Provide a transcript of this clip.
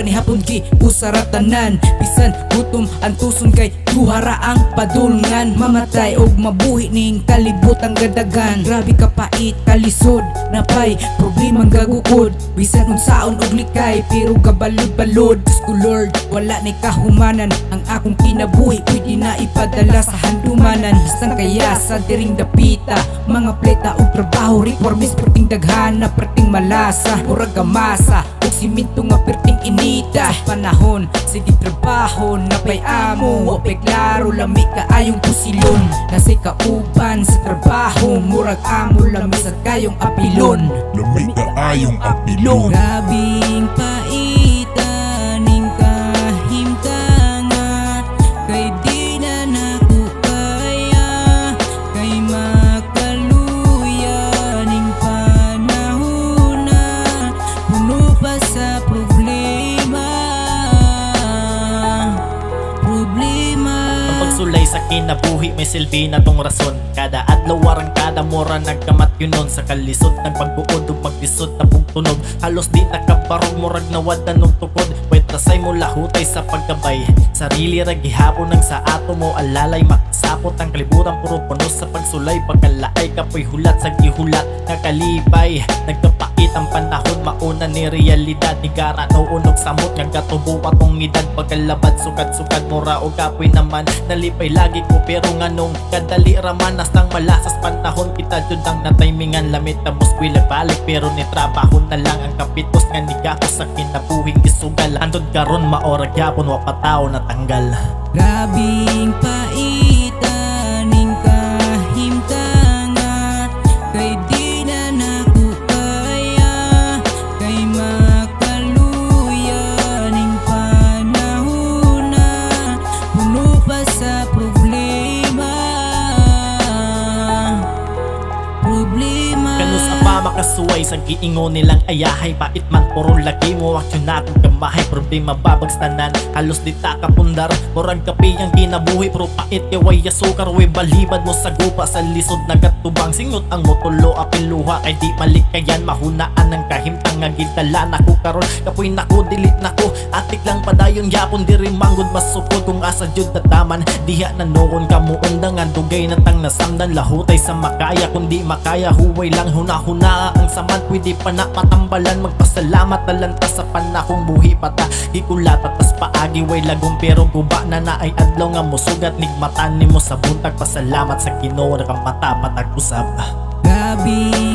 gani hapon gi usaratanan. Bisan gutom ang tuson kay duhara ang padulngan. Mamatay og mabuhi ning kalibutang gadagan. Grabe ka pait kalisod napay problemang gagukod. Bisan unsaon og likay pero gabalod-balod. Diyos ko Lord, wala ni kahumanan. Ang akong kinabuhi pwede na ipadala sa handumanan. Basta kaya sa diring dapita, mga pleta og trabaho reformis perting daghana, perting malasa, murag gamasa og siminto nga perting inita. Sa panahon sige trabaho napay amo, wa pay klaro lami kaayong pusilon. Nasay kauban sa trabaho, murag amo lami sa kayong apilon. Lami kaayong apilon. Grabing paitan ning kahimtangan, kay di na naku kaya, kay makaluya ning panahon na puno pa sa problema. Ang pagsulay sa kinabuhi may silbi na tong rason. Kada adlaw warang kada mora nagkamat yunon. Sa kalisod ng pagbuod ug maglisod na pugtunog. Halos di nakabarog murag nawad na nung tukod. Pwetrasay mo lahutay sa pagkabay. Sarili ra gihapon ang sa ato mo alalay. Makasapot ang kalibutan puro puno sa pagsulay. Pagkalaay kapoy hulat sa gihulat nakalipay. Nagkapait ang panahon mauna ni realidad. Ni gara nauunog samot nga katubo atong edad. Pagkalabad sukad-sukad mura o kapoy naman. Nalipay lagi ko pero nganong kadali raman. Nastang malasas panahon kita jud ang natimingan. Lamit na muskwila balik pero ni trabaho na lang ang kapitos nga nigako sa kinabuhing isugal. Andod karon maorag yapon wa pataw na tanggal. Grabing paitan ning kahimtangan, kay di na naku kaya, kay makaluya ning panahon na puno pa sa problema. Kanus pa makasuway sa giingon nilang ayahay. Pait man puro lagi mo aksyon na akong kamahay. Problema babags tanan halos di ta kapundar. Murag kape ang kinabuhi pero pait yaway asukar. We balibad mo sa gupa sa lisod nagatubang. Singot ang motulo apiluha kay di malikayan. Mahunaan ng kahimtang nga gidala nako karon. Kapoy nako dilit nako atik lang padayon yapon diri manggod masukod. Kung asa jud tataman diha na noon kamuundang ang dugay na tang nasamdan. Lahutay sa makaya kundi makaya huway lang hunahuna ang saman. Pwede pa na patambalan magpasalamat na lang ta sa panahong buhi pata. Hikulata tas paagi way lagom pero guba na na ay adlaw nga musugat. Nigmatan nimo sa buntag pasalamat sa Ginoo na kamata patag usab. Gabi